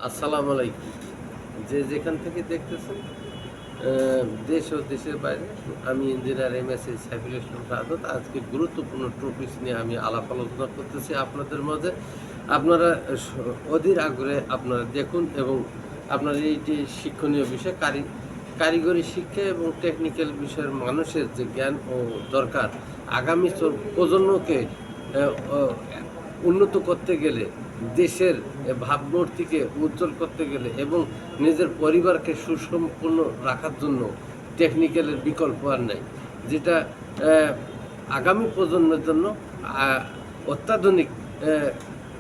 আসসালামু আলাইকুম। যে যেখান থেকে দেখতেছেন দেশ ও দেশের বাইরে, আমি ইঞ্জিনিয়ার এমএসসি সাইফুল ইসলাম সাদত। আজকে গুরুত্বপূর্ণ টপিকস নিয়ে আমি আলাপ আলোচনা করতেছি আপনাদের মাঝে। আপনারা অধীর আগ্রহে আপনারা দেখুন এবং আপনার এই যে শিক্ষণীয় বিষয় কারিগরি শিক্ষা এবং টেকনিক্যাল বিষয়ের মানুষের যে জ্ঞান ও দরকার আগামী প্রজন্মকে উন্নত করতে গেলে, দেশের ভাবমূর্তিকে উজ্জ্বল করতে গেলে এবং নিজের পরিবারকে সুসম্পন্ন রাখার জন্য টেকনিক্যালের বিকল্প আর নাই। যেটা আগামী প্রজন্মের জন্য অত্যাধুনিক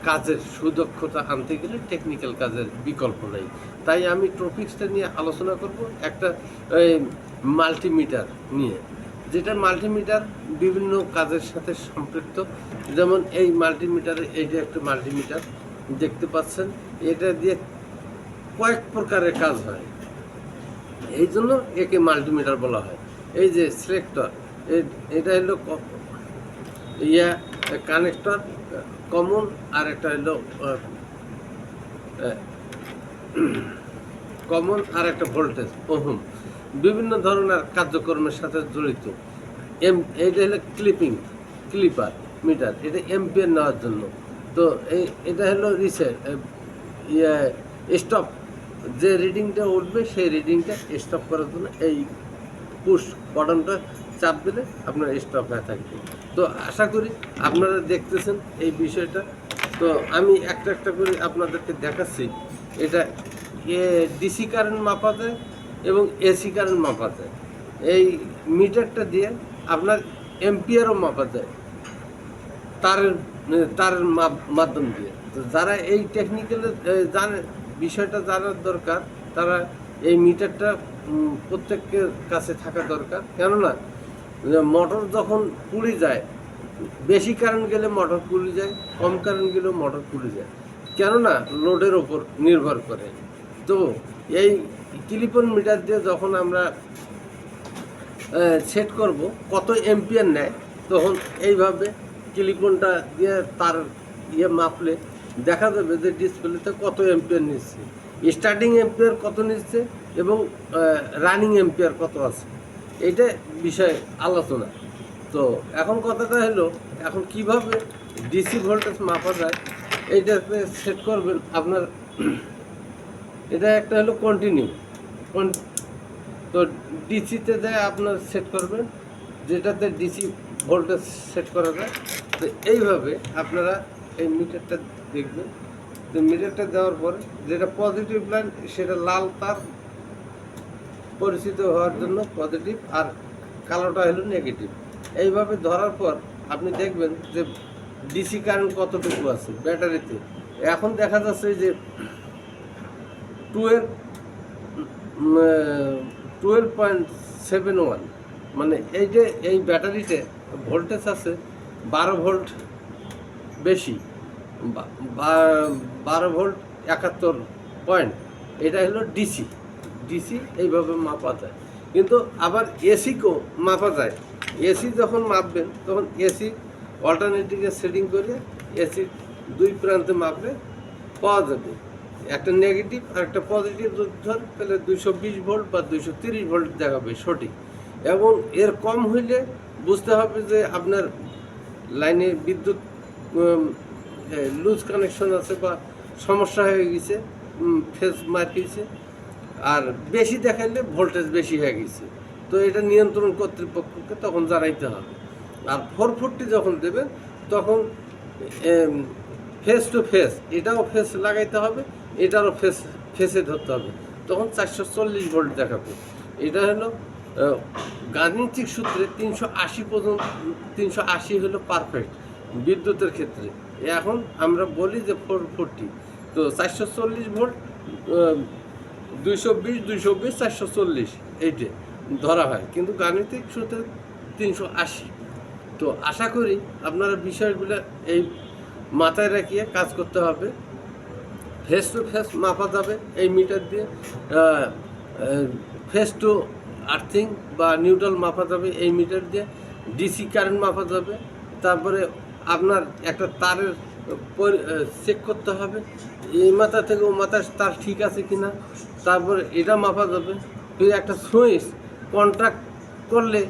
কাজের সুদক্ষতা আনতে গেলে টেকনিক্যাল কাজের বিকল্প নাই। তাই আমি টপিক্সটা নিয়ে আলোচনা করব একটা মাল্টিমিটার নিয়ে, যেটা মাল্টিমিটার বিভিন্ন কাজের সাথে সম্পৃক্ত। যেমন এই মাল্টিমিটারে, এইটা একটা মাল্টিমিটার দেখতে পাচ্ছেন, এটা দিয়ে কয়েক প্রকারের কাজ হয়, এই জন্য একে মাল্টিমিটার বলা হয়। এই যে সিলেক্টর, এটা হলো কানেক্টর কমন, আর একটা হলো কমন, আর একটা ভোল্টেজ ওহম, বিভিন্ন ধরনের কার্যক্রমের সাথে জড়িত। এইটা হলো ক্লিপার মিটার, এটা এম্পিয়ার নেওয়ার জন্য। তো এটা হলো রিসেট, স্টপ, যে রিডিংটা উঠবে সেই রিডিংটা স্টপ করার জন্য এই পুশ বাটনটা চাপ দিলে আপনার স্টপ হয়ে থাকবে। তো আশা করি আপনারা দেখতেছেন এই বিষয়টা। তো আমি একটা একটা করে আপনাদেরকে দেখাচ্ছি। এটা ডিসি কারেন্ট মাপা যায় এবং এসি কারেন্ট মাপা যায়। এই মিটারটা দিয়ে আপনার এম্পিয়ারও মাপা যায় তারের মাধ্যম দিয়ে। তো যারা এই টেকনিক্যালের জানে, বিষয়টা জানার দরকার, তারা এই মিটারটা প্রত্যেকের কাছে থাকা দরকার। কেননা মোটর যখন পুড়ে যায়, বেশি কারেন্ট গেলে মোটর পুড়ে যায়, কম কারেন্ট গেলেও মোটর পুড়ে যায়, কেননা লোডের ওপর নির্ভর করে। তো এই টেলিফোন মিটার দিয়ে যখন আমরা সেট করব কত এম্পিয়ার নেয়, তখন এইভাবে টেলিফোনটা দিয়ে তার মাপলে দেখা যাবে যে ডিসপ্লেতে কত এম্পিয়ার নিচ্ছে, স্টার্টিং এম্পিয়ার কত নিচ্ছে এবং রানিং এম্পিয়ার কত আছে, এইটা বিষয়ে আলোচনা। তো এখন কথাটা হলো, এখন কিভাবে ডিসি ভোল্টেজ মাপা যায় এইটাতে সেট করবেন আপনার। এটা একটা হলো কন্টিনিউ, তো ডিসিতে যায় আপনার সেট করবেন, যেটাতে ডিসি ভোল্টেজ সেট করা যায়। তো এইভাবে আপনারা এই মিটারটা দেখবেন। তো মিটারটা দেওয়ার পরে যেটা পজিটিভ লাইন, সেটা লাল তার পরিচিত হওয়ার জন্য পজিটিভ, আর কালোটা হলো নেগেটিভ। এইভাবে ধরার পর আপনি দেখবেন যে ডিসি কারেন্ট কতটুকু আছে ব্যাটারিতে। এখন দেখা যাচ্ছে যে 12.71, মানে এই যে এই ব্যাটারিতে ভোল্টেজ আছে 12 ভোল্ট বেশি, 12 ভোল্ট 71 পয়েন্ট। এটা হলো ডিসি এইভাবে মাপা যায়। কিন্তু আবার এসিকেও মাপা যায়। এসি যখন মাপবেন তখন এসি অল্টারনেটিভে সেটিং করে এসি দুই প্রান্তে মাপলে পাওয়া যাবে একটা নেগেটিভ আর একটা পজিটিভ। ধর তাহলে 220 ভোল্ট বা 230 ভোল্ট দেখাবে সঠিক। এবং এর কম হইলে বুঝতে হবে যে আপনার লাইনে বিদ্যুৎ লুজ কানেকশন আছে বা সমস্যা হয়ে গেছে, ফেজ মার গেছে। আর বেশি দেখাইলে ভোল্টেজ বেশি হয়ে গেছে, তো এটা নিয়ন্ত্রণ কর্তৃপক্ষকে তখন জানাইতে হবে। আর 440 যখন দেবেন তখন ফেস টু ফেস, এটাও ফেস লাগাইতে হবে, এটারও ফেসে ধরতে হবে, তখন 440 ভোল্ট দেখাবে। এটা হলো গাণিতিক সূত্রে 380 পর্যন্ত, 380 হলো পারফেক্ট বিদ্যুতের ক্ষেত্রে। এখন আমরা বলি যে 440, তো 440 ভোল্ট, 220 440 এইটে ধরা হয়, কিন্তু গাণিতিক সূত্রে 380। তো আশা করি আপনারা বিষয়গুলো এই মাথায় রাখিয়ে কাজ করতে হবে। ফেস টু ফেস মাপা যাবে এই মিটার দিয়ে, ফেস টু আর্থিং বা নিউট্রাল মাপা যাবে এই মিটার দিয়ে, ডিসি কারেন্ট মাপা যাবে। তারপরে আপনার একটা তারের চেক করতে হবে এই মাথা থেকে ও মাথা তার ঠিক আছে কিনা, তারপরে এটা মাপা যাবে। ফির একটা সুইচ কন্ট্রাক্ট করলে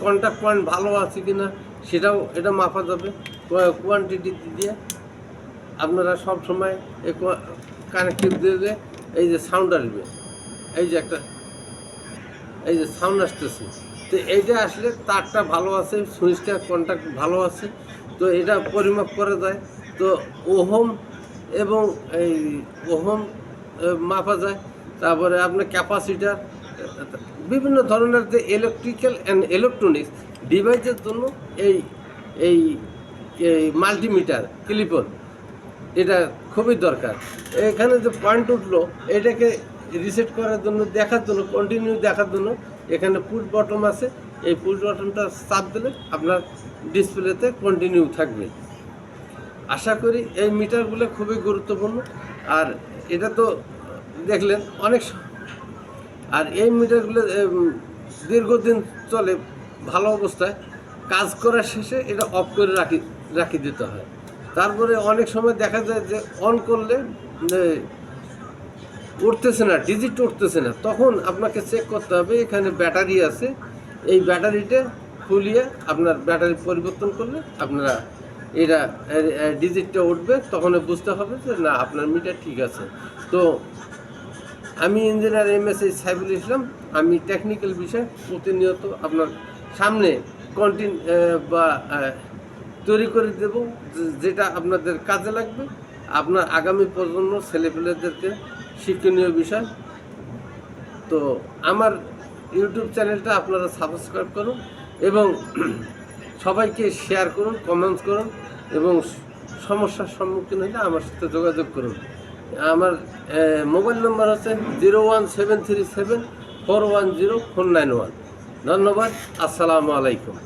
কন্ট্যাক্ট পয়েন্ট ভালো আছে কিনা সেটাও এটা মাপা যাবে কোয়ান্টিটি দিয়ে। আপনারা সব সময় এই কানেক্টিভ দিয়ে এই যে সাউন্ড আসবে, এই যে একটা এই যে সাউন্ড আসতেছে, তো এইটা আসলে তারটা ভালো আছে, সুইচটা কন্ট্যাক্ট ভালো আছে, তো এটা পরিমাপ করা যায়। তো ওহম এবং এই ওহম মাপা যায়। তারপরে আপনার ক্যাপাসিটার, বিভিন্ন ধরনের যে ইলেকট্রিক্যাল অ্যান্ড ইলেকট্রনিক্স ডিভাইসের জন্য এই এই এই মাল্টিমিটার ক্লিপন এটা খুবই দরকার। এখানে যে পয়েন্ট উঠলো এটাকে রিসেট করার জন্য, দেখার জন্য, কন্টিনিউ দেখার জন্য এখানে পুশ বটম আছে। এই পুশ বটমটা চাপ দিলে আপনার ডিসপ্লেতে কন্টিনিউ থাকবে। আশা করি এই মিটারগুলো খুবই গুরুত্বপূর্ণ। আর এটা তো দেখলেন অনেক, আর এই মিটারগুলো দীর্ঘদিন চলে ভালো অবস্থায়, কাজ করার শেষে এটা অফ করে রাখি দিতে হয়। তারপরে অনেক সময় দেখা যায় যে অন করলে উঠতেছে না, ডিজিট উঠতেছে না, তখন আপনাকে চেক করতে হবে এখানে ব্যাটারি আছে, এই ব্যাটারিটা খুলিয়ে আপনার ব্যাটারি পরিবর্তন করলে আপনারা এটা ডিজিটটা উঠবে, তখন বুঝতে হবে যে না আপনার মিটার ঠিক আছে। তো আমি ইঞ্জিনিয়ার MS সাইফুল ইসলাম, আমি টেকনিক্যাল বিষয় প্রতিনিয়ত আপনার সামনে বা তৈরি করে দেব, যেটা আপনাদের কাজে লাগবে, আপনার আগামী প্রজন্ম ছেলেপেলেদেরকে শিক্ষণীয় বিষয়। তো আমার ইউটিউব চ্যানেলটা আপনারা সাবস্ক্রাইব করুন এবং সবাইকে শেয়ার করুন, কমেন্টস করুন এবং সমস্যার সম্মুখীন হলে আমার সাথে যোগাযোগ করুন। আমার মোবাইল নম্বর হচ্ছে 01737410491। ধন্যবাদ, আসসালামু আলাইকুম।